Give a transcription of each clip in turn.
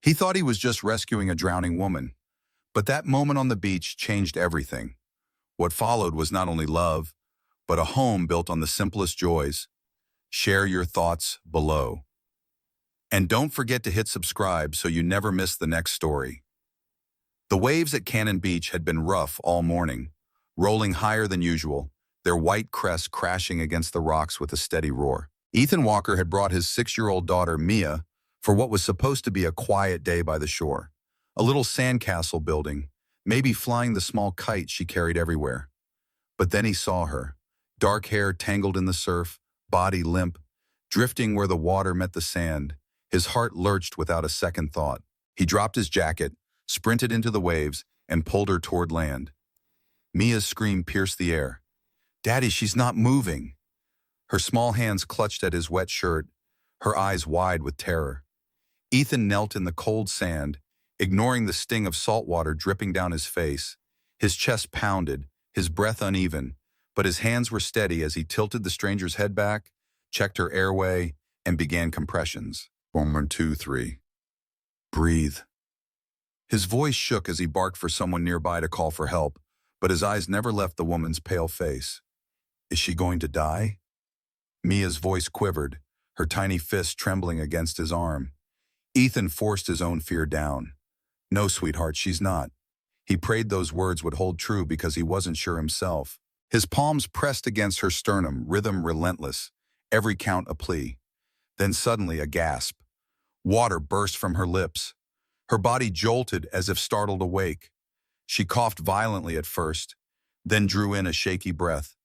He thought he was just rescuing a drowning woman. But that moment on the beach changed everything. What followed was not only love, but a home built on the simplest joys. Share your thoughts below. And don't forget to hit subscribe so you never miss the next story. The waves at Cannon Beach had been rough all morning, rolling higher than usual, their white crests crashing against the rocks with a steady roar. Ethan Walker had brought his 6-year-old daughter, Mia, for what was supposed to be a quiet day by the shore. A little sandcastle building, maybe flying the small kite she carried everywhere. But then he saw her, dark hair tangled in the surf, body limp, drifting where the water met the sand. His heart lurched without a second thought. He dropped his jacket, sprinted into the waves, and pulled her toward land. Mia's scream pierced the air. "Daddy, she's not moving." Her small hands clutched at his wet shirt, her eyes wide with terror. Ethan knelt in the cold sand, ignoring the sting of salt water dripping down his face. His chest pounded, his breath uneven, but his hands were steady as he tilted the stranger's head back, checked her airway, and began compressions. 1, 2, 3. Breathe. His voice shook as he barked for someone nearby to call for help, but his eyes never left the woman's pale face. Is she going to die? Mia's voice quivered, her tiny fist trembling against his arm. Ethan forced his own fear down. No, sweetheart, she's not. He prayed those words would hold true because he wasn't sure himself. His palms pressed against her sternum, rhythm relentless, every count a plea. Then suddenly a gasp. Water burst from her lips. Her body jolted as if startled awake. She coughed violently at first, then drew in a shaky breath.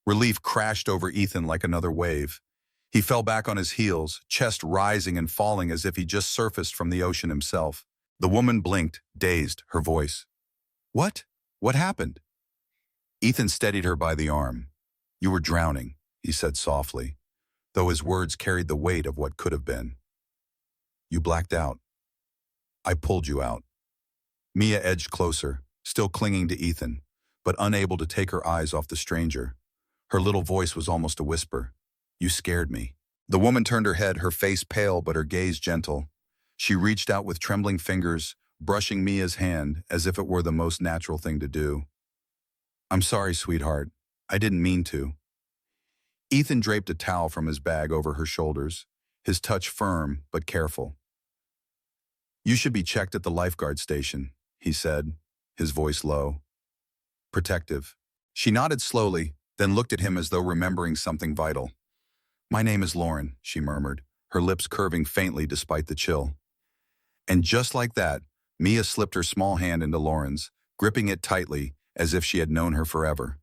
Relief crashed over Ethan like another wave. He fell back on his heels, chest rising and falling as if he just surfaced from the ocean himself. The woman blinked, dazed, her voice. What? What happened? Ethan steadied her by the arm. You were drowning, he said softly, though his words carried the weight of what could have been. You blacked out. I pulled you out. Mia edged closer, still clinging to Ethan, but unable to take her eyes off the stranger. Her little voice was almost a whisper. You scared me. The woman turned her head, her face pale but her gaze gentle. She reached out with trembling fingers, brushing Mia's hand as if it were the most natural thing to do. I'm sorry, sweetheart. I didn't mean to. Ethan draped a towel from his bag over her shoulders, his touch firm but careful. You should be checked at the lifeguard station, he said, his voice low. Protective. She nodded slowly, then looked at him as though remembering something vital. My name is Lauren, she murmured, her lips curving faintly despite the chill. And just like that, Mia slipped her small hand into Lauren's, gripping it tightly as if she had known her forever.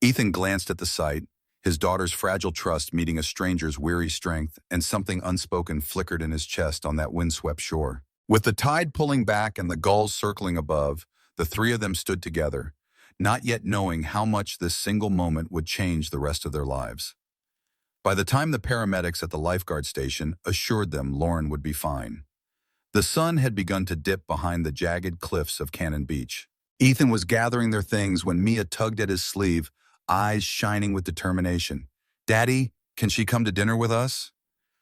Ethan glanced at the sight, his daughter's fragile trust meeting a stranger's weary strength, and something unspoken flickered in his chest on that windswept shore. With the tide pulling back and the gulls circling above, the three of them stood together, not yet knowing how much this single moment would change the rest of their lives. By the time the paramedics at the lifeguard station assured them Lauren would be fine, the sun had begun to dip behind the jagged cliffs of Cannon Beach. Ethan was gathering their things when Mia tugged at his sleeve, eyes shining with determination. Daddy, can she come to dinner with us?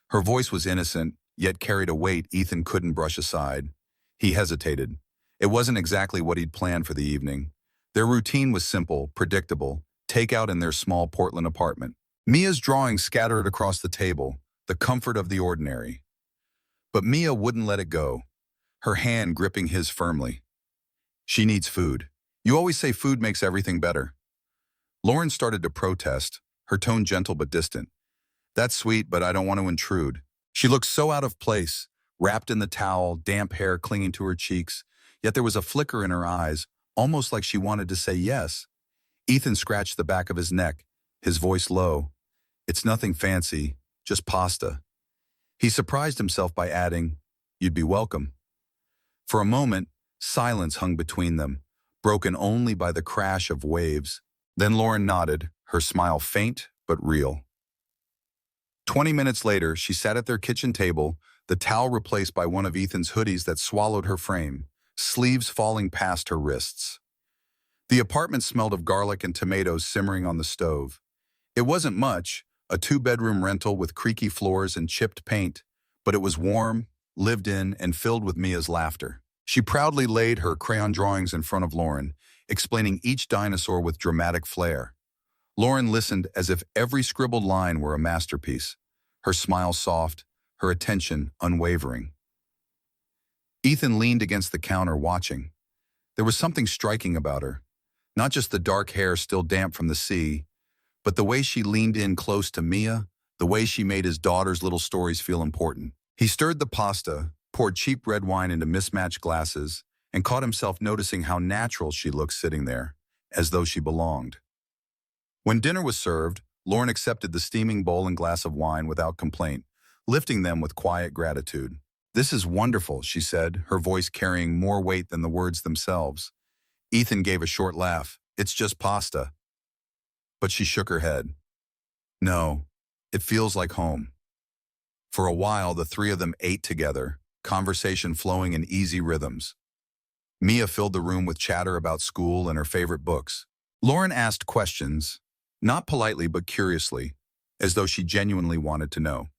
Her voice was innocent, yet carried a weight Ethan couldn't brush aside. He hesitated. It wasn't exactly what he'd planned for the evening. Their routine was simple, predictable, takeout in their small Portland apartment. Mia's drawings scattered across the table, the comfort of the ordinary. But Mia wouldn't let it go, her hand gripping his firmly. She needs food. You always say food makes everything better. Lauren started to protest, her tone gentle but distant. That's sweet, but I don't want to intrude. She looked so out of place, wrapped in the towel, damp hair clinging to her cheeks, yet there was a flicker in her eyes, almost like she wanted to say yes. Ethan scratched the back of his neck, his voice low. It's nothing fancy, just pasta. He surprised himself by adding, You'd be welcome. For a moment, silence hung between them, broken only by the crash of waves. Then Lauren nodded, her smile faint but real. 20 minutes later, she sat at their kitchen table, the towel replaced by one of Ethan's hoodies that swallowed her frame, sleeves falling past her wrists. The apartment smelled of garlic and tomatoes simmering on the stove. It wasn't much, a 2-bedroom rental with creaky floors and chipped paint, but it was warm, lived in, and filled with Mia's laughter. She proudly laid her crayon drawings in front of Lauren, explaining each dinosaur with dramatic flair. Lauren listened as if every scribbled line were a masterpiece, her smile soft, her attention unwavering. Ethan leaned against the counter watching. There was something striking about her, not just the dark hair still damp from the sea, but the way she leaned in close to Mia, the way she made his daughter's little stories feel important. He stirred the pasta, poured cheap red wine into mismatched glasses, and caught himself noticing how natural she looked sitting there, as though she belonged. When dinner was served, Lauren accepted the steaming bowl and glass of wine without complaint, lifting them with quiet gratitude. "This is wonderful," she said, her voice carrying more weight than the words themselves. Ethan gave a short laugh. "It's just pasta." But she shook her head. "No, it feels like home." For a while, the three of them ate together, conversation flowing in easy rhythms. Mia filled the room with chatter about school and her favorite books. Lauren asked questions, not politely but curiously, as though she genuinely wanted to know.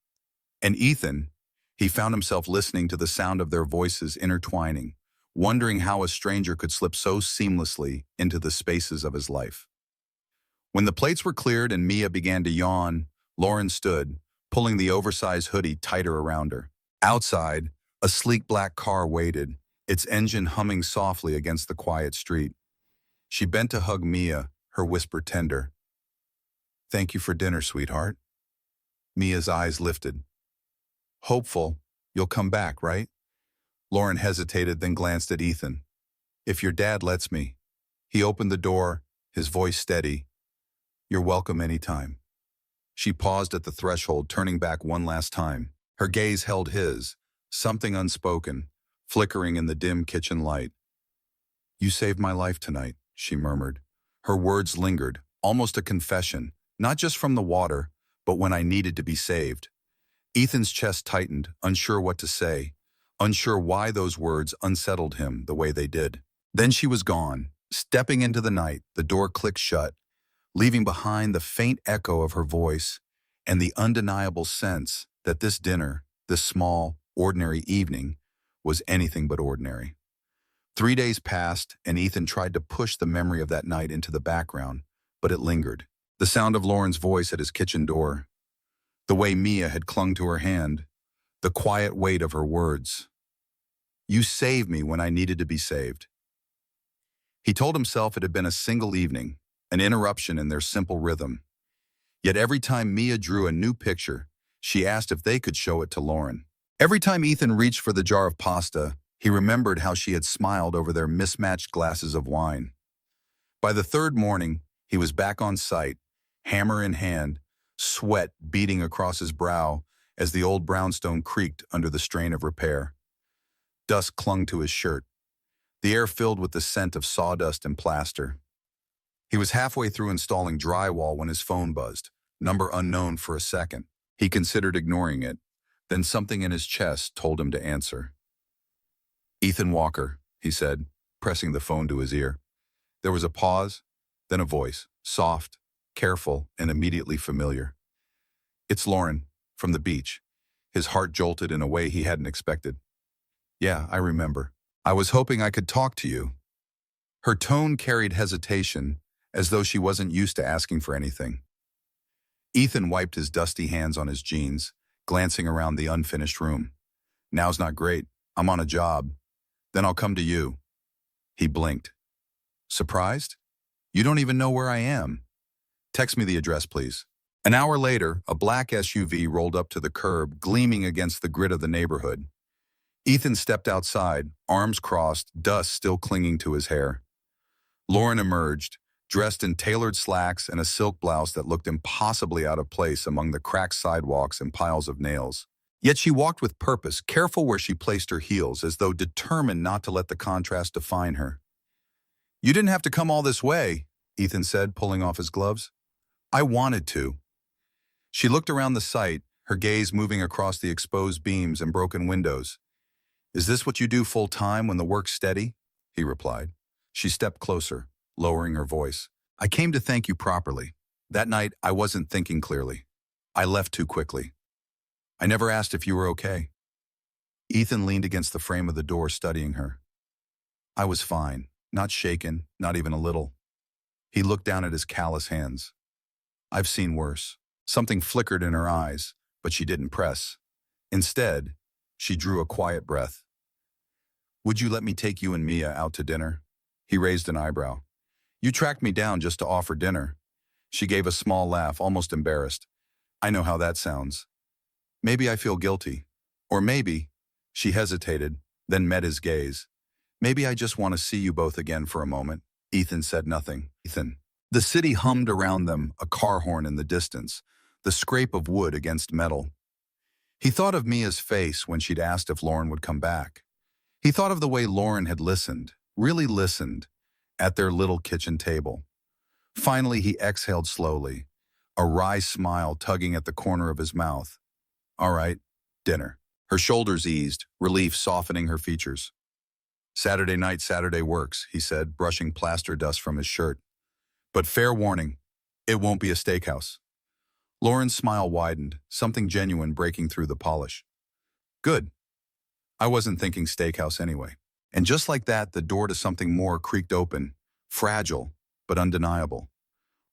And Ethan, he found himself listening to the sound of their voices intertwining, wondering how a stranger could slip so seamlessly into the spaces of his life. When the plates were cleared and Mia began to yawn, Lauren stood, pulling the oversized hoodie tighter around her. Outside, a sleek black car waited, its engine humming softly against the quiet street. She bent to hug Mia, her whisper tender. "Thank you for dinner, sweetheart." Mia's eyes lifted. "Hopeful, you'll come back, right?" Lauren hesitated, then glanced at Ethan. "If your dad lets me." He opened the door, his voice steady. "You're welcome anytime." She paused at the threshold, turning back one last time. Her gaze held his, something unspoken, flickering in the dim kitchen light. "You saved my life tonight," she murmured. Her words lingered, almost a confession, not just from the water, but when I needed to be saved. Ethan's chest tightened, unsure what to say, unsure why those words unsettled him the way they did. Then she was gone, stepping into the night, the door clicked shut, leaving behind the faint echo of her voice and the undeniable sense that this dinner, this small, ordinary evening, was anything but ordinary. 3 days passed, and Ethan tried to push the memory of that night into the background, but it lingered. The sound of Lauren's voice at his kitchen door, the way Mia had clung to her hand, the quiet weight of her words. "You saved me when I needed to be saved." He told himself it had been a single evening, an interruption in their simple rhythm. Yet every time Mia drew a new picture, she asked if they could show it to Lauren. Every time Ethan reached for the jar of pasta, he remembered how she had smiled over their mismatched glasses of wine. By the third morning, he was back on site, hammer in hand, sweat beading across his brow as the old brownstone creaked under the strain of repair. Dust clung to his shirt, the air filled with the scent of sawdust and plaster. He was halfway through installing drywall when his phone buzzed, number unknown for a second. He considered ignoring it, then something in his chest told him to answer. "Ethan Walker," he said, pressing the phone to his ear. There was a pause, then a voice, soft, careful, and immediately familiar. "It's Lauren, from the beach." His heart jolted in a way he hadn't expected. "Yeah, I remember. I was hoping I could talk to you." Her tone carried hesitation, as though she wasn't used to asking for anything. Ethan wiped his dusty hands on his jeans, glancing around the unfinished room. "Now's not great. I'm on a job. Then I'll come to you." He blinked. "Surprised? You don't even know where I am. Text me the address, please." An hour later, a black SUV rolled up to the curb, gleaming against the grid of the neighborhood. Ethan stepped outside, arms crossed, dust still clinging to his hair. Lauren emerged, dressed in tailored slacks and a silk blouse that looked impossibly out of place among the cracked sidewalks and piles of nails. Yet she walked with purpose, careful where she placed her heels, as though determined not to let the contrast define her. "You didn't have to come all this way," Ethan said, pulling off his gloves. "I wanted to." She looked around the site, her gaze moving across the exposed beams and broken windows. "Is this what you do full-time when the work's steady?" he replied. She stepped closer, lowering her voice. "I came to thank you properly. That night, I wasn't thinking clearly. I left too quickly. I never asked if you were okay." Ethan leaned against the frame of the door, studying her. I was fine, not shaken, not even a little. He looked down at his callous hands. I've seen worse. Something flickered in her eyes, but she didn't press. Instead, she drew a quiet breath. Would you let me take you and Mia out to dinner? He raised an eyebrow. You tracked me down just to offer dinner. She gave a small laugh, almost embarrassed. I know how that sounds. Maybe I feel guilty. Or maybe, she hesitated, then met his gaze. Maybe I just want to see you both again for a moment. Ethan said nothing. Ethan. The city hummed around them, a car horn in the distance, the scrape of wood against metal. He thought of Mia's face when she'd asked if Lauren would come back. He thought of the way Lauren had listened, really listened, at their little kitchen table. Finally, he exhaled slowly, a wry smile tugging at the corner of his mouth. All right, dinner. Her shoulders eased, relief softening her features. Saturday night, Saturday works, he said, brushing plaster dust from his shirt. But fair warning, it won't be a steakhouse. Lauren's smile widened, something genuine breaking through the polish. Good. I wasn't thinking steakhouse anyway. And just like that, the door to something more creaked open, fragile, but undeniable.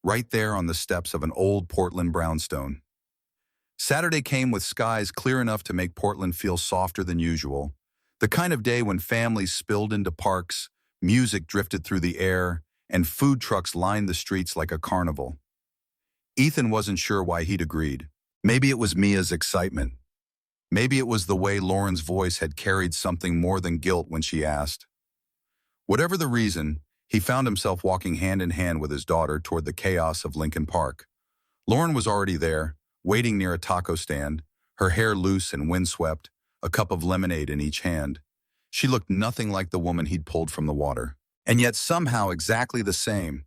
Right there on the steps of an old Portland brownstone. Saturday came with skies clear enough to make Portland feel softer than usual. The kind of day when families spilled into parks, music drifted through the air, and food trucks lined the streets like a carnival. Ethan wasn't sure why he'd agreed. Maybe it was Mia's excitement. Maybe it was the way Lauren's voice had carried something more than guilt when she asked. Whatever the reason, he found himself walking hand in hand with his daughter toward the chaos of Lincoln Park. Lauren was already there, waiting near a taco stand, her hair loose and windswept, a cup of lemonade in each hand. She looked nothing like the woman he'd pulled from the water. And yet somehow exactly the same,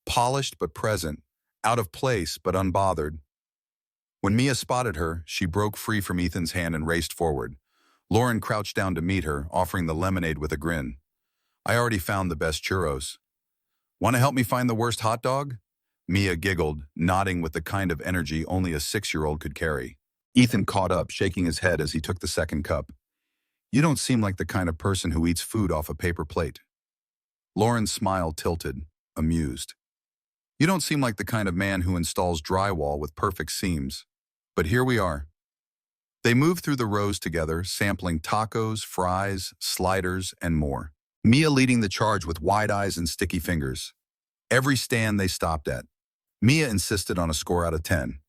polished but present, out of place but unbothered. When Mia spotted her, she broke free from Ethan's hand and raced forward. Lauren crouched down to meet her, offering the lemonade with a grin. I already found the best churros. Want to help me find the worst hot dog? Mia giggled, nodding with the kind of energy only a 6-year-old could carry. Ethan caught up, shaking his head as he took the second cup. You don't seem like the kind of person who eats food off a paper plate. Lauren's smile tilted, amused. You don't seem like the kind of man who installs drywall with perfect seams. But here we are. They moved through the rows together, sampling tacos, fries, sliders, and more. Mia leading the charge with wide eyes and sticky fingers. Every stand they stopped at. Mia insisted on a score out of 10.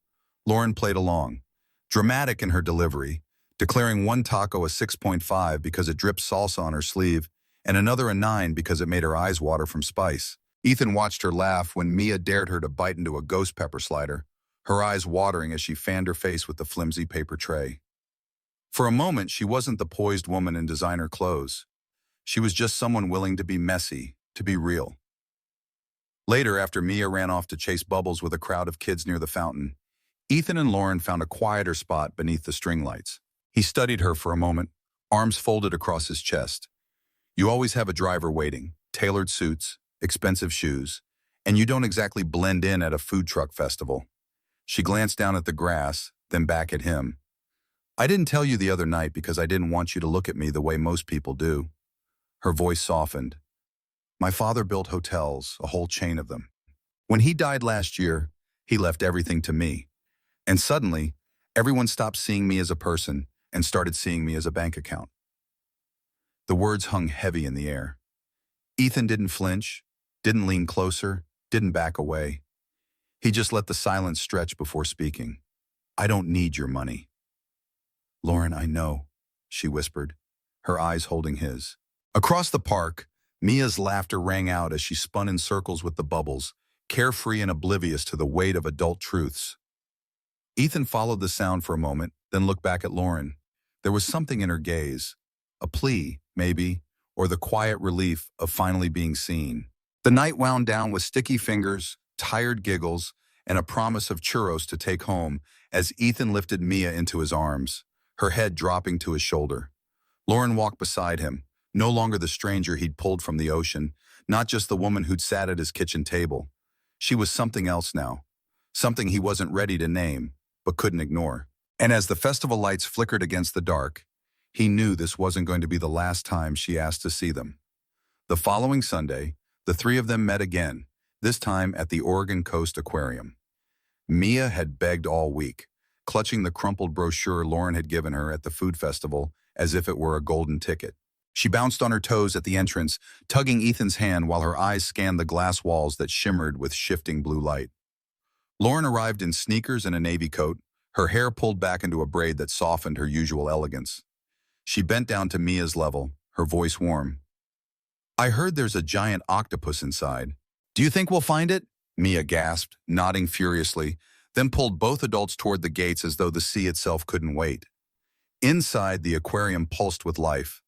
Lauren played along, dramatic in her delivery, declaring one taco a 6.5 because it dripped salsa on her sleeve, and another a 9 because it made her eyes water from spice. Ethan watched her laugh when Mia dared her to bite into a ghost pepper slider, her eyes watering as she fanned her face with the flimsy paper tray. For a moment, she wasn't the poised woman in designer clothes. She was just someone willing to be messy, to be real. Later, after Mia ran off to chase bubbles with a crowd of kids near the fountain, Ethan and Lauren found a quieter spot beneath the string lights. He studied her for a moment, arms folded across his chest. You always have a driver waiting, tailored suits, expensive shoes, and you don't exactly blend in at a food truck festival. She glanced down at the grass, then back at him. I didn't tell you the other night because I didn't want you to look at me the way most people do. Her voice softened. My father built hotels, a whole chain of them. When he died last year, he left everything to me. And suddenly, everyone stopped seeing me as a person and started seeing me as a bank account. The words hung heavy in the air. Ethan didn't flinch, didn't lean closer, didn't back away. He just let the silence stretch before speaking. I don't need your money. Lauren, I know, she whispered, her eyes holding his. Across the park, Mia's laughter rang out as she spun in circles with the bubbles, carefree and oblivious to the weight of adult truths. Ethan followed the sound for a moment, then looked back at Lauren. There was something in her gaze, a plea, maybe, or the quiet relief of finally being seen. The night wound down with sticky fingers, tired giggles, and a promise of churros to take home as Ethan lifted Mia into his arms, her head dropping to his shoulder. Lauren walked beside him, no longer the stranger he'd pulled from the ocean, not just the woman who'd sat at his kitchen table. She was something else now, something he wasn't ready to name, but couldn't ignore. And as the festival lights flickered against the dark, He knew this wasn't going to be the last time she asked to see them. The following Sunday, the three of them met again, this time at the Oregon Coast Aquarium. Mia had begged all week, clutching the crumpled brochure Lauren had given her at the food festival as if it were a golden ticket. She bounced on her toes at the entrance, tugging Ethan's hand while her eyes scanned the glass walls that shimmered with shifting blue light. Lauren arrived in sneakers and a navy coat, her hair pulled back into a braid that softened her usual elegance. She bent down to Mia's level, her voice warm. "I heard there's a giant octopus inside. Do you think we'll find it?" Mia gasped, nodding furiously, then pulled both adults toward the gates as though the sea itself couldn't wait. Inside, the aquarium pulsed with life.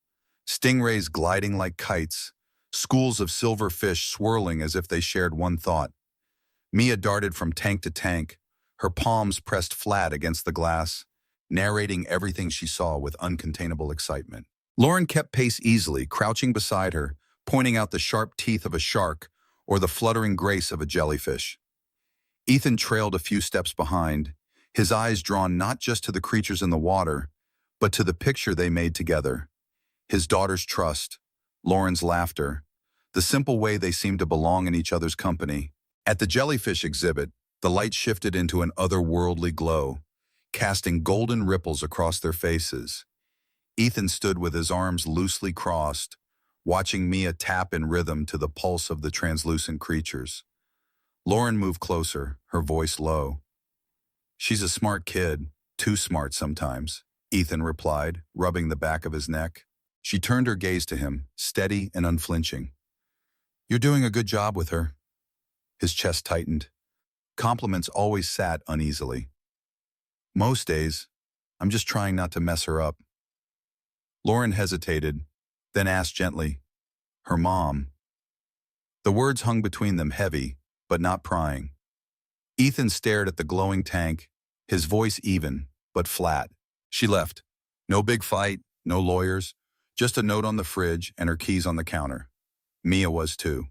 Stingrays gliding like kites, schools of silver fish swirling as if they shared one thought. Mia darted from tank to tank, her palms pressed flat against the glass, narrating everything she saw with uncontainable excitement. Lauren kept pace easily, crouching beside her, pointing out the sharp teeth of a shark or the fluttering grace of a jellyfish. Ethan trailed a few steps behind, his eyes drawn not just to the creatures in the water, but to the picture they made together. His daughter's trust, Lauren's laughter, the simple way they seemed to belong in each other's company. At the jellyfish exhibit, the light shifted into an otherworldly glow, casting golden ripples across their faces. Ethan stood with his arms loosely crossed, watching Mia tap in rhythm to the pulse of the translucent creatures. Lauren moved closer, her voice low. "She's a smart kid, too smart sometimes," Ethan replied, rubbing the back of his neck. She turned her gaze to him, steady and unflinching. "You're doing a good job with her." His chest tightened. Compliments always sat uneasily. "Most days, I'm just trying not to mess her up." Lauren hesitated, then asked gently, "Her mom?" The words hung between them heavy, but not prying. Ethan stared at the glowing tank, his voice even, but flat. "She left. No big fight, no lawyers, just a note on the fridge and her keys on the counter. Mia was too."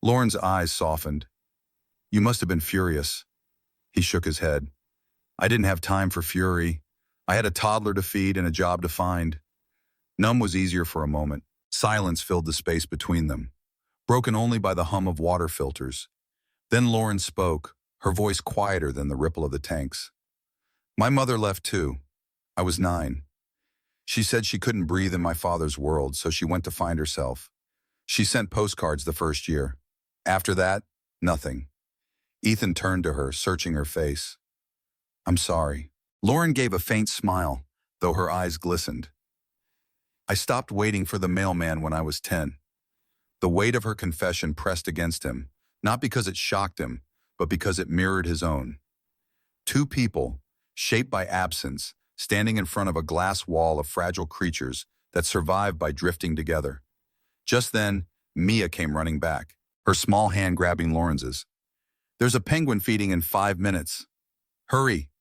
Lauren's eyes softened. "You must have been furious." He shook his head. "I didn't have time for fury. I had a toddler to feed and a job to find." Numb was easier for a moment. Silence filled the space between them, broken only by the hum of water filters. Then Lauren spoke, her voice quieter than the ripple of the tanks. "My mother left too. I was 9. She said she couldn't breathe in my father's world, so she went to find herself. She sent postcards the first year. After that, nothing." Ethan turned to her, searching her face. "I'm sorry." Lauren gave a faint smile, though her eyes glistened. "I stopped waiting for the mailman when I was 10. The weight of her confession pressed against him, not because it shocked him, but because it mirrored his own. Two people, shaped by absence, standing in front of a glass wall of fragile creatures that survived by drifting together. Just then, Mia came running back, her small hand grabbing Lawrence's. "There's a penguin feeding in 5 minutes. Hurry."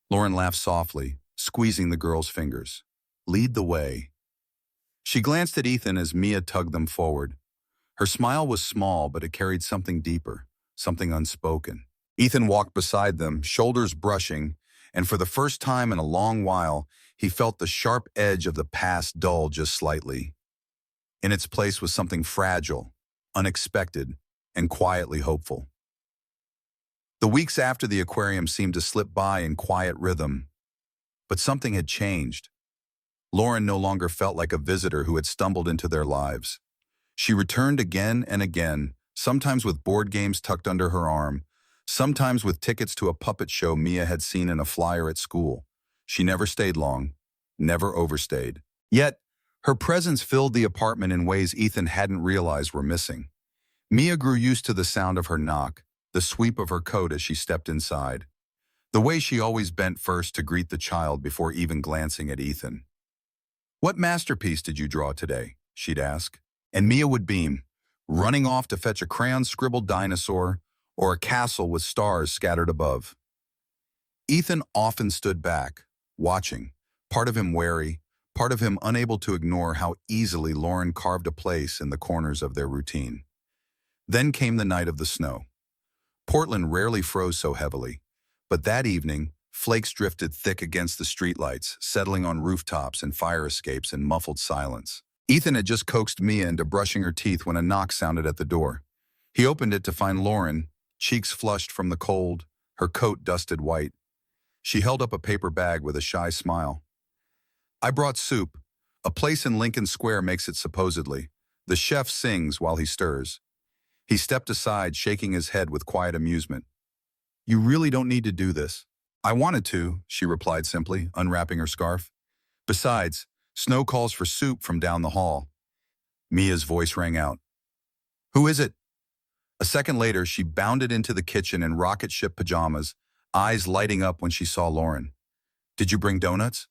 Lauren laughed softly, squeezing the girl's fingers. "Lead the way." She glanced at Ethan as Mia tugged them forward. Her smile was small, but it carried something deeper, something unspoken. Ethan walked beside them, shoulders brushing, and for the first time in a long while, he felt the sharp edge of the past dull just slightly. In its place was something fragile, unexpected, and quietly hopeful. The weeks after the aquarium seemed to slip by in quiet rhythm, but something had changed. Lauren no longer felt like a visitor who had stumbled into their lives. She returned again and again, sometimes with board games tucked under her arm, sometimes with tickets to a puppet show Mia had seen in a flyer at school. She never stayed long, never overstayed. Yet, her presence filled the apartment in ways Ethan hadn't realized were missing. Mia grew used to the sound of her knock, the sweep of her coat as she stepped inside, the way she always bent first to greet the child before even glancing at Ethan. "What masterpiece did you draw today?" she'd ask. And Mia would beam, running off to fetch a crayon-scribbled dinosaur or a castle with stars scattered above. Ethan often stood back, watching, part of him wary, part of him unable to ignore how easily Lauren carved a place in the corners of their routine. Then came the night of the snow. Portland rarely froze so heavily, but that evening, Flakes drifted thick against the streetlights, settling on rooftops and fire escapes in muffled silence. Ethan had just coaxed Mia into brushing her teeth when a knock sounded at the door. He opened it to find Lauren, cheeks flushed from the cold, her coat dusted white. She held up a paper bag with a shy smile. "I brought soup. A place in Lincoln Square makes it supposedly. The chef sings while he stirs." He stepped aside, shaking his head with quiet amusement. "You really don't need to do this." "I wanted to," she replied simply, unwrapping her scarf. "Besides, Snow calls for soup from down the hall." Mia's voice rang out. "Who is it?" A second later, she bounded into the kitchen in rocket ship pajamas, eyes lighting up when she saw Lauren. "Did you bring donuts?"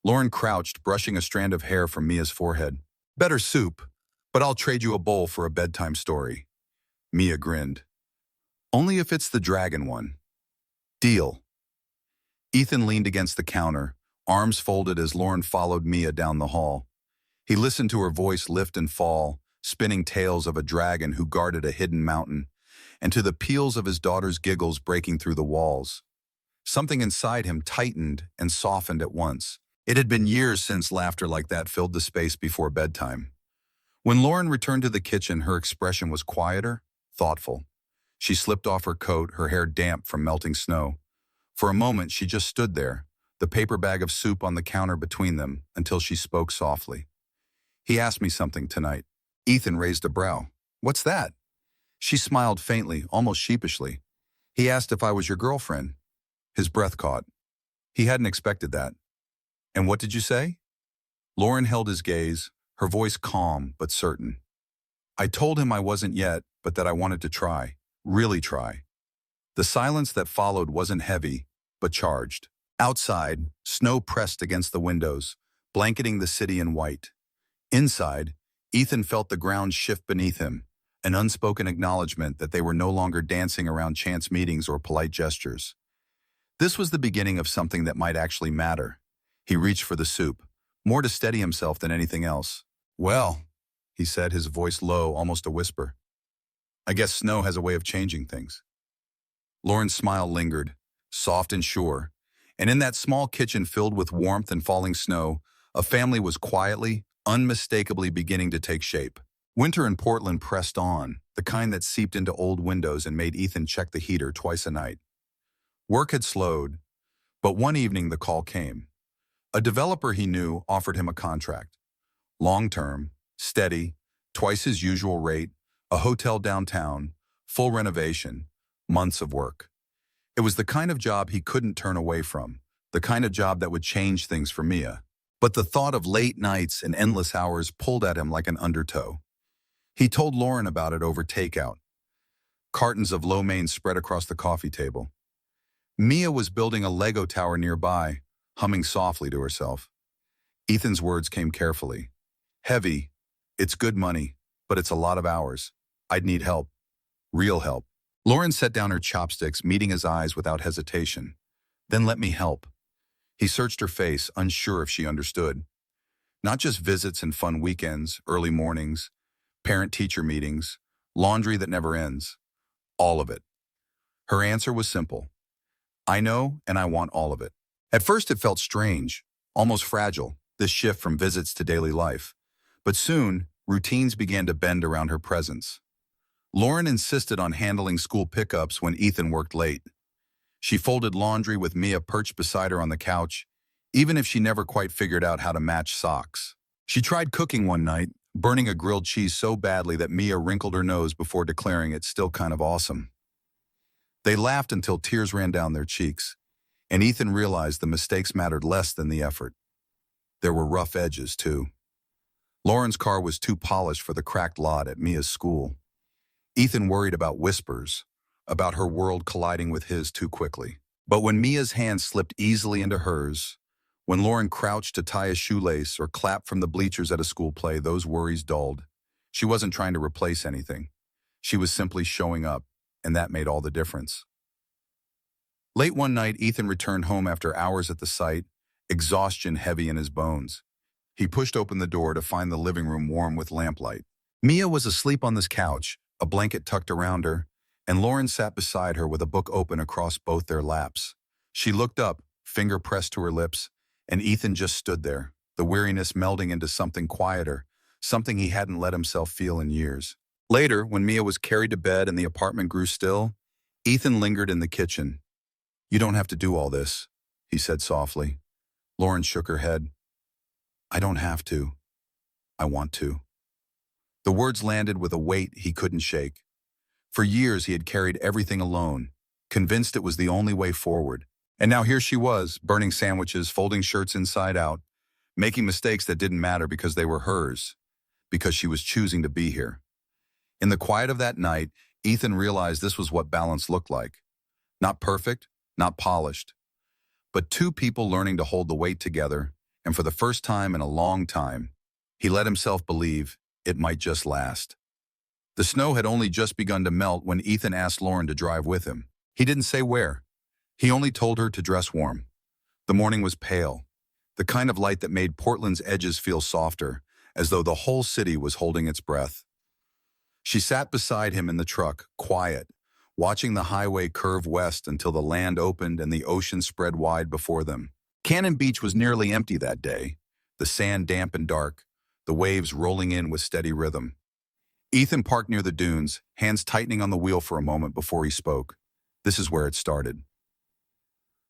Lauren crouched, brushing a strand of hair from Mia's forehead. "Better soup, but I'll trade you a bowl for a bedtime story." Mia grinned. "Only if it's the dragon one." "Deal." Ethan leaned against the counter, arms folded as Lauren followed Mia down the hall. He listened to her voice lift and fall, spinning tales of a dragon who guarded a hidden mountain, and to the peals of his daughter's giggles breaking through the walls. Something inside him tightened and softened at once. It had been years since laughter like that filled the space before bedtime. When Lauren returned to the kitchen, her expression was quieter, thoughtful. She slipped off her coat, her hair damp from melting snow. For a moment, she just stood there, the paper bag of soup on the counter between them, until she spoke softly. "He asked me something tonight." Ethan raised a brow. "What's that?" She smiled faintly, almost sheepishly. "He asked if I was your girlfriend." His breath caught. He hadn't expected that. "And what did you say?" Lauren held his gaze, her voice calm but certain. "I told him I wasn't yet, but that I wanted to try, really try." The silence that followed wasn't heavy, but charged. Outside, snow pressed against the windows, blanketing the city in white. Inside, Ethan felt the ground shift beneath him, an unspoken acknowledgement that they were no longer dancing around chance meetings or polite gestures. This was the beginning of something that might actually matter. He reached for the soup, more to steady himself than anything else. "Well," he said, his voice low, almost a whisper. "I guess snow has a way of changing things." Lauren's smile lingered, soft and sure, and in that small kitchen filled with warmth and falling snow, a family was quietly, unmistakably beginning to take shape. Winter in Portland pressed on, the kind that seeped into old windows and made Ethan check the heater twice a night. Work had slowed, but one evening the call came. A developer he knew offered him a contract. Long-term, steady, twice his usual rate, a hotel downtown, full renovation, months of work. It was the kind of job he couldn't turn away from, the kind of job that would change things for Mia. But the thought of late nights and endless hours pulled at him like an undertow. He told Lauren about it over takeout. Cartons of lo mein spread across the coffee table. Mia was building a Lego tower nearby, humming softly to herself. Ethan's words came carefully. "Heavy. It's good money, but it's a lot of hours. I'd need help. Real help." Lauren set down her chopsticks, meeting his eyes without hesitation. "Then let me help." He searched her face, unsure if she understood. Not just visits and fun weekends, early mornings, parent-teacher meetings, laundry that never ends. All of it. Her answer was simple. "I know, and I want all of it." At first it felt strange, almost fragile, this shift from visits to daily life. But soon, routines began to bend around her presence. Lauren insisted on handling school pickups when Ethan worked late. She folded laundry with Mia perched beside her on the couch, even if she never quite figured out how to match socks. She tried cooking one night, burning a grilled cheese so badly that Mia wrinkled her nose before declaring it's still kind of awesome. They laughed until tears ran down their cheeks, and Ethan realized the mistakes mattered less than the effort. There were rough edges, too. Lauren's car was too polished for the cracked lot at Mia's school. Ethan worried about whispers, about her world colliding with his too quickly. But when Mia's hand slipped easily into hers, when Lauren crouched to tie a shoelace or clapped from the bleachers at a school play, those worries dulled. She wasn't trying to replace anything. She was simply showing up, and that made all the difference. Late one night, Ethan returned home after hours at the site, exhaustion heavy in his bones. He pushed open the door to find the living room warm with lamplight. Mia was asleep on this couch, a blanket tucked around her, and Lauren sat beside her with a book open across both their laps. She looked up, finger pressed to her lips, and Ethan just stood there, the weariness melding into something quieter, something he hadn't let himself feel in years. Later, when Mia was carried to bed and the apartment grew still, Ethan lingered in the kitchen. "You don't have to do all this," he said softly. Lauren shook her head. "I don't have to. I want to." The words landed with a weight he couldn't shake. For years he had carried everything alone, convinced it was the only way forward. And now here she was, burning sandwiches, folding shirts inside out, making mistakes that didn't matter because they were hers, because she was choosing to be here. In the quiet of that night, Ethan realized this was what balance looked like. Not perfect, not polished, but two people learning to hold the weight together, and for the first time in a long time, he let himself believe it might just last. The snow had only just begun to melt when Ethan asked Lauren to drive with him. He didn't say where. He only told her to dress warm. The morning was pale, the kind of light that made Portland's edges feel softer, as though the whole city was holding its breath. She sat beside him in the truck, quiet, watching the highway curve west until the land opened and the ocean spread wide before them. Cannon Beach was nearly empty that day, the sand damp and dark, the waves rolling in with steady rhythm. Ethan parked near the dunes, hands tightening on the wheel for a moment before he spoke. This is where it started.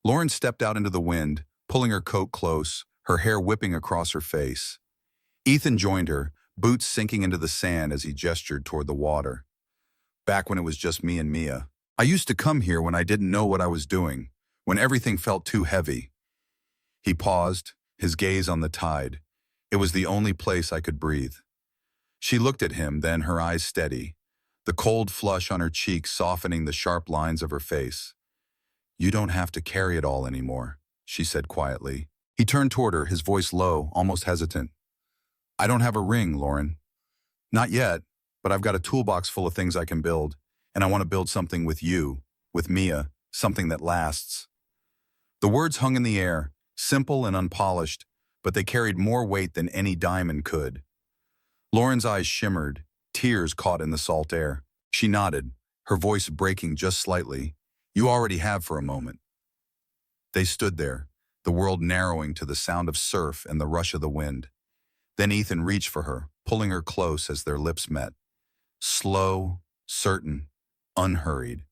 Lauren stepped out into the wind, pulling her coat close, her hair whipping across her face. Ethan joined her, boots sinking into the sand as he gestured toward the water. "Back when it was just me and Mia. I used to come here when I didn't know what I was doing, when everything felt too heavy." He paused, his gaze on the tide. It was the only place I could breathe. She looked at him, then her eyes steady, the cold flush on her cheek softening the sharp lines of her face. "You don't have to carry it all anymore," she said quietly. He turned toward her, his voice low, almost hesitant. "I don't have a ring, Lauren. Not yet, but I've got a toolbox full of things I can build, and I want to build something with you, with Mia, something that lasts." The words hung in the air, simple and unpolished, but they carried more weight than any diamond could. Lauren's eyes shimmered, tears caught in the salt air. She nodded, her voice breaking just slightly. "You already have for a moment." They stood there, the world narrowing to the sound of surf and the rush of the wind. Then Ethan reached for her, pulling her close as their lips met. Slow, certain, unhurried.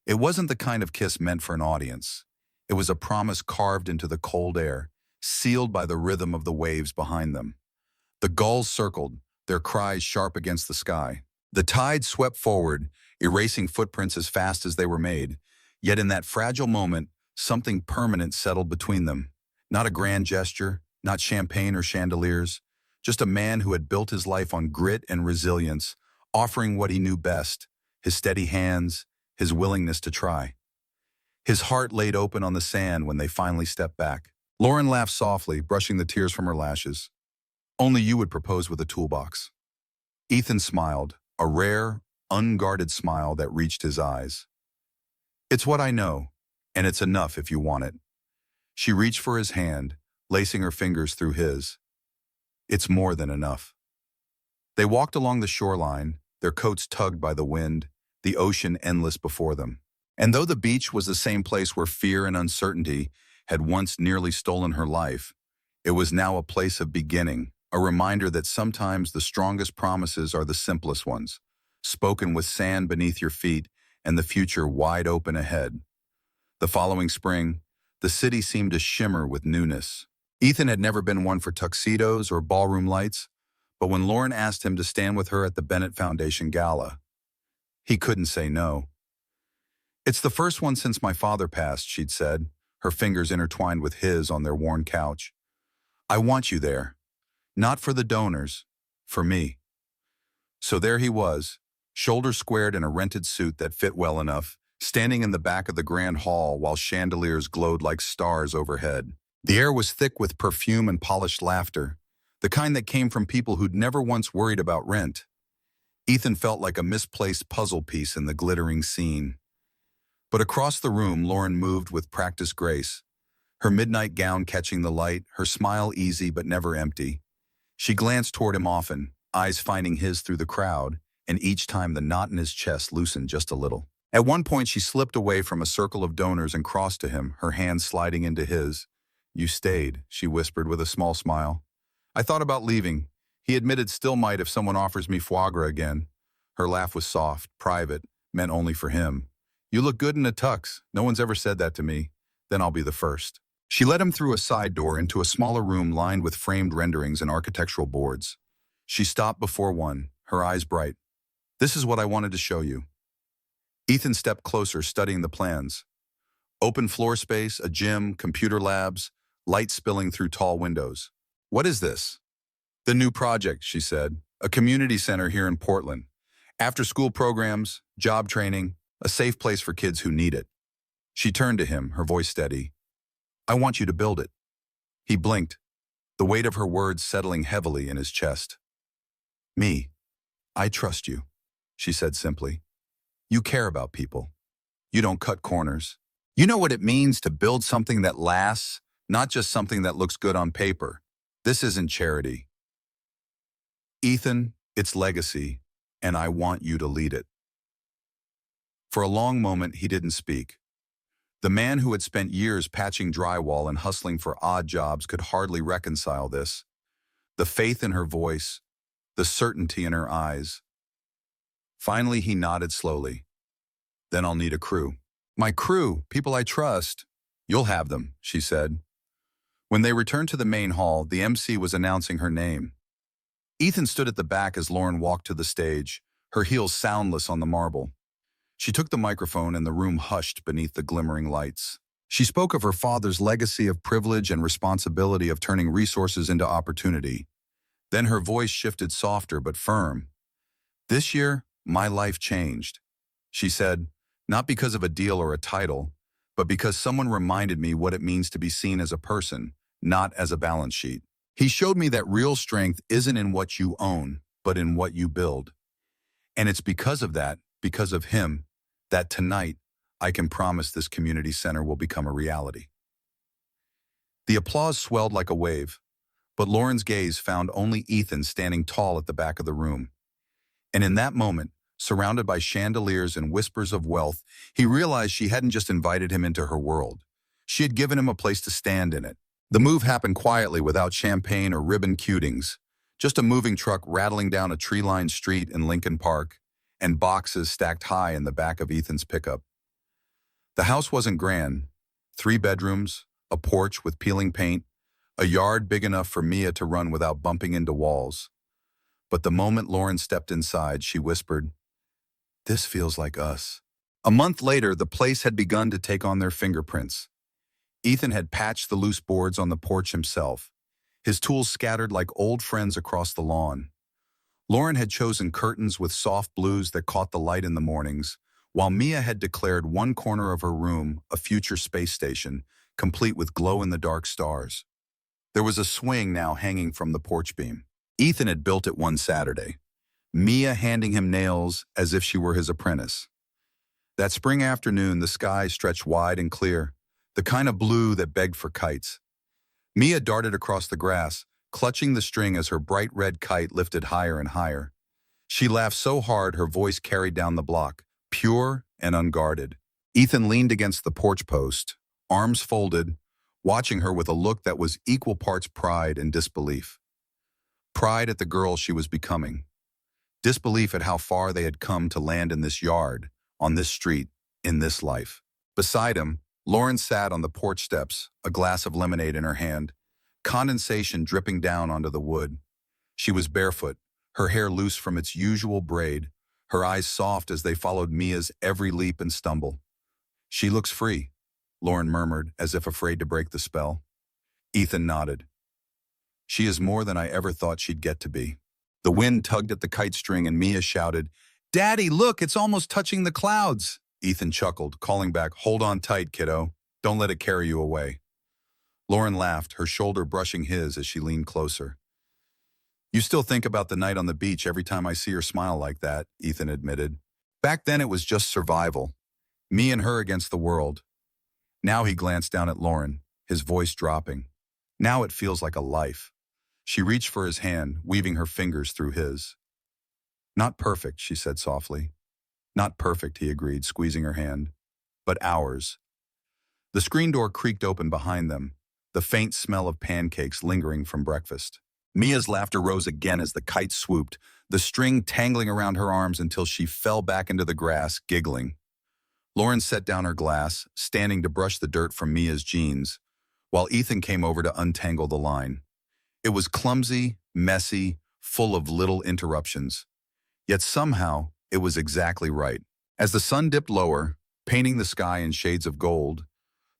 It wasn't the kind of kiss meant for an audience. It was a promise carved into the cold air, sealed by the rhythm of the waves behind them. The gulls circled, their cries sharp against the sky. The tide swept forward, erasing footprints as fast as they were made. Yet in that fragile moment, something permanent settled between them. Not a grand gesture, not champagne or chandeliers, just a man who had built his life on grit and resilience, offering what he knew best, his steady hands, his willingness to try. His heart laid open on the sand when they finally stepped back. Lauren laughed softly, brushing the tears from her lashes. "Only you would propose with a toolbox." Ethan smiled, a rare, unguarded smile that reached his eyes. "It's what I know, and it's enough if you want it." She reached for his hand, lacing her fingers through his. "It's more than enough." They walked along the shoreline, their coats tugged by the wind, the ocean endless before them. And though the beach was the same place where fear and uncertainty had once nearly stolen her life, it was now a place of beginning, a reminder that sometimes the strongest promises are the simplest ones, spoken with sand beneath your feet and the future wide open ahead. The following spring, the city seemed to shimmer with newness. Ethan had never been one for tuxedos or ballroom lights, but when Lauren asked him to stand with her at the Bennett Foundation Gala, he couldn't say no. "It's the first one since my father passed," she'd said, her fingers intertwined with his on their worn couch. "I want you there. Not for the donors, for me." So there he was, shoulders squared in a rented suit that fit well enough, standing in the back of the grand hall while chandeliers glowed like stars overhead. The air was thick with perfume and polished laughter, the kind that came from people who'd never once worried about rent. Ethan felt like a misplaced puzzle piece in the glittering scene. But across the room, Lauren moved with practiced grace, her midnight gown catching the light, her smile easy but never empty. She glanced toward him often, eyes finding his through the crowd, and each time the knot in his chest loosened just a little. At one point, she slipped away from a circle of donors and crossed to him, her hand sliding into his. "You stayed," she whispered with a small smile. "I thought about leaving." He admitted still might if someone offers me foie gras again. Her laugh was soft, private, meant only for him. "You look good in a tux. No one's ever said that to me. Then I'll be the first." She led him through a side door into a smaller room lined with framed renderings and architectural boards. She stopped before one, her eyes bright. "This is what I wanted to show you." Ethan stepped closer, studying the plans. Open floor space, a gym, computer labs, light spilling through tall windows. "What is this?" "The new project," she said. "A community center here in Portland. After-school programs, job training, a safe place for kids who need it." She turned to him, her voice steady. "I want you to build it." He blinked, the weight of her words settling heavily in his chest. "Me, I trust you," she said simply. "You care about people. You don't cut corners. You know what it means to build something that lasts, not just something that looks good on paper. This isn't charity. Ethan, it's legacy, and I want you to lead it." For a long moment, he didn't speak. The man who had spent years patching drywall and hustling for odd jobs could hardly reconcile this. The faith in her voice, the certainty in her eyes. Finally, he nodded slowly. "Then I'll need a crew." "My crew, people I trust." "You'll have them," she said. When they returned to the main hall, the MC was announcing her name. Ethan stood at the back as Lauren walked to the stage, her heels soundless on the marble. She took the microphone and the room hushed beneath the glimmering lights. She spoke of her father's legacy of privilege and responsibility of turning resources into opportunity. Then her voice shifted softer but firm. "This year, my life changed," she said, "not because of a deal or a title, but because someone reminded me what it means to be seen as a person, not as a balance sheet. He showed me that real strength isn't in what you own, but in what you build. And it's because of that, because of him, that tonight I can promise this community center will become a reality." The applause swelled like a wave, but Lauren's gaze found only Ethan standing tall at the back of the room. And in that moment, surrounded by chandeliers and whispers of wealth, he realized she hadn't just invited him into her world. She had given him a place to stand in it. The move happened quietly without champagne or ribbon cutings, just a moving truck rattling down a tree-lined street in Lincoln Park, and boxes stacked high in the back of Ethan's pickup. The house wasn't grand. 3 bedrooms, a porch with peeling paint, a yard big enough for Mia to run without bumping into walls. But the moment Lauren stepped inside, she whispered, "This feels like us." A month later, the place had begun to take on their fingerprints. Ethan had patched the loose boards on the porch himself, his tools scattered like old friends across the lawn. Lauren had chosen curtains with soft blues that caught the light in the mornings, while Mia had declared one corner of her room a future space station, complete with glow-in-the-dark stars. There was a swing now hanging from the porch beam. Ethan had built it one Saturday, Mia handing him nails as if she were his apprentice. That spring afternoon, the sky stretched wide and clear, the kind of blue that begged for kites. Mia darted across the grass, clutching the string as her bright red kite lifted higher and higher. She laughed so hard her voice carried down the block, pure and unguarded. Ethan leaned against the porch post, arms folded, watching her with a look that was equal parts pride and disbelief. Pride at the girl she was becoming. Disbelief at how far they had come to land in this yard, on this street, in this life. Beside him, Lauren sat on the porch steps, a glass of lemonade in her hand, condensation dripping down onto the wood. She was barefoot, her hair loose from its usual braid, her eyes soft as they followed Mia's every leap and stumble. "She looks free," Lauren murmured, as if afraid to break the spell. Ethan nodded. "She is more than I ever thought she'd get to be." The wind tugged at the kite string and Mia shouted, "Daddy, look, it's almost touching the clouds." Ethan chuckled, calling back, "Hold on tight, kiddo. Don't let it carry you away." Lauren laughed, her shoulder brushing his as she leaned closer. "You still think about the night on the beach every time I see her smile like that," Ethan admitted. "Back then it was just survival. Me and her against the world." Now he glanced down at Lauren, his voice dropping. "Now it feels like a life." She reached for his hand, weaving her fingers through his. "Not perfect," she said softly. Not perfect, he agreed, squeezing her hand, but ours. The screen door creaked open behind them, the faint smell of pancakes lingering from breakfast. Mia's laughter rose again as the kite swooped, the string tangling around her arms until she fell back into the grass, giggling. Lauren set down her glass, standing to brush the dirt from Mia's jeans, while Ethan came over to untangle the line. It was clumsy, messy, full of little interruptions. Yet somehow, it was exactly right. As the sun dipped lower, painting the sky in shades of gold,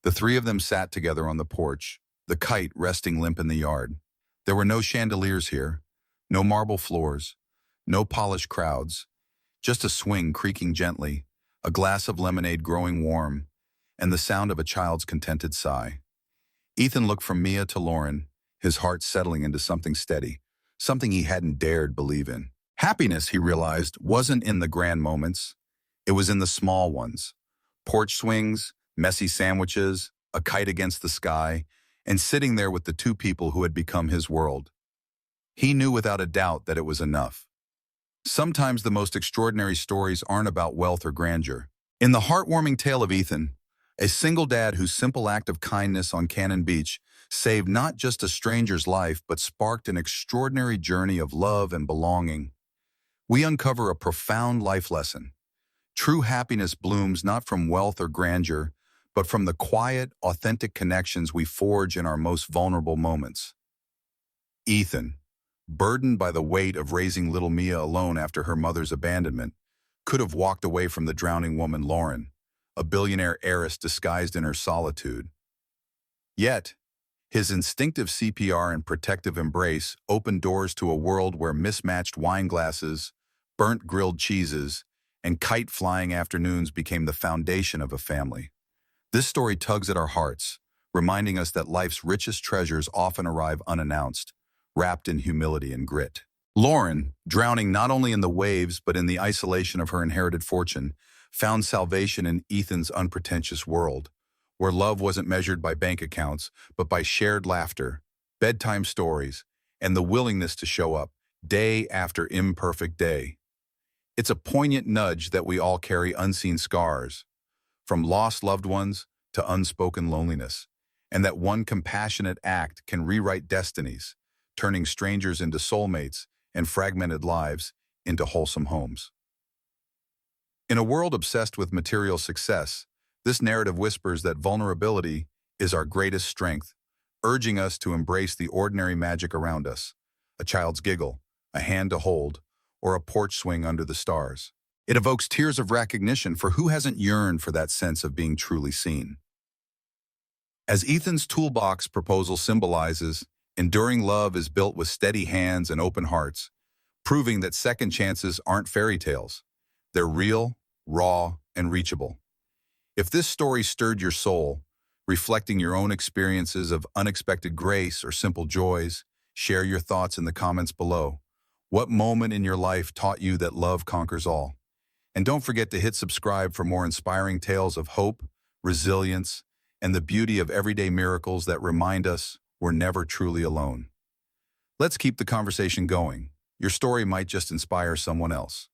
the three of them sat together on the porch, the kite resting limp in the yard. There were no chandeliers here, no marble floors, no polished crowds, just a swing creaking gently, a glass of lemonade growing warm, and the sound of a child's contented sigh. Ethan looked from Mia to Lauren, his heart settling into something steady, something he hadn't dared believe in. Happiness, he realized, wasn't in the grand moments. It was in the small ones. Porch swings, messy sandwiches, a kite against the sky, and sitting there with the two people who had become his world. He knew without a doubt that it was enough. Sometimes the most extraordinary stories aren't about wealth or grandeur. In the heartwarming tale of Ethan, a single dad whose simple act of kindness on Cannon Beach saved not just a stranger's life but sparked an extraordinary journey of love and belonging, we uncover a profound life lesson. True happiness blooms not from wealth or grandeur, but from the quiet, authentic connections we forge in our most vulnerable moments. Ethan, burdened by the weight of raising little Mia alone after her mother's abandonment, could have walked away from the drowning woman Lauren, a billionaire heiress disguised in her solitude. Yet, his instinctive CPR and protective embrace opened doors to a world where mismatched wine glasses, burnt grilled cheeses, and kite-flying afternoons became the foundation of a family. This story tugs at our hearts, reminding us that life's richest treasures often arrive unannounced, wrapped in humility and grit. Lauren, drowning not only in the waves but in the isolation of her inherited fortune, found salvation in Ethan's unpretentious world, where love wasn't measured by bank accounts but by shared laughter, bedtime stories, and the willingness to show up, day after imperfect day. It's a poignant nudge that we all carry unseen scars, from lost loved ones to unspoken loneliness, and that one compassionate act can rewrite destinies, turning strangers into soulmates and fragmented lives into wholesome homes. In a world obsessed with material success, this narrative whispers that vulnerability is our greatest strength, urging us to embrace the ordinary magic around us, a child's giggle, a hand to hold, or a porch swing under the stars. It evokes tears of recognition for who hasn't yearned for that sense of being truly seen. As Ethan's toolbox proposal symbolizes, enduring love is built with steady hands and open hearts, proving that second chances aren't fairy tales. They're real, raw, and reachable. If this story stirred your soul, reflecting your own experiences of unexpected grace or simple joys, share your thoughts in the comments below. What moment in your life taught you that love conquers all? And don't forget to hit subscribe for more inspiring tales of hope, resilience, and the beauty of everyday miracles that remind us we're never truly alone. Let's keep the conversation going. Your story might just inspire someone else.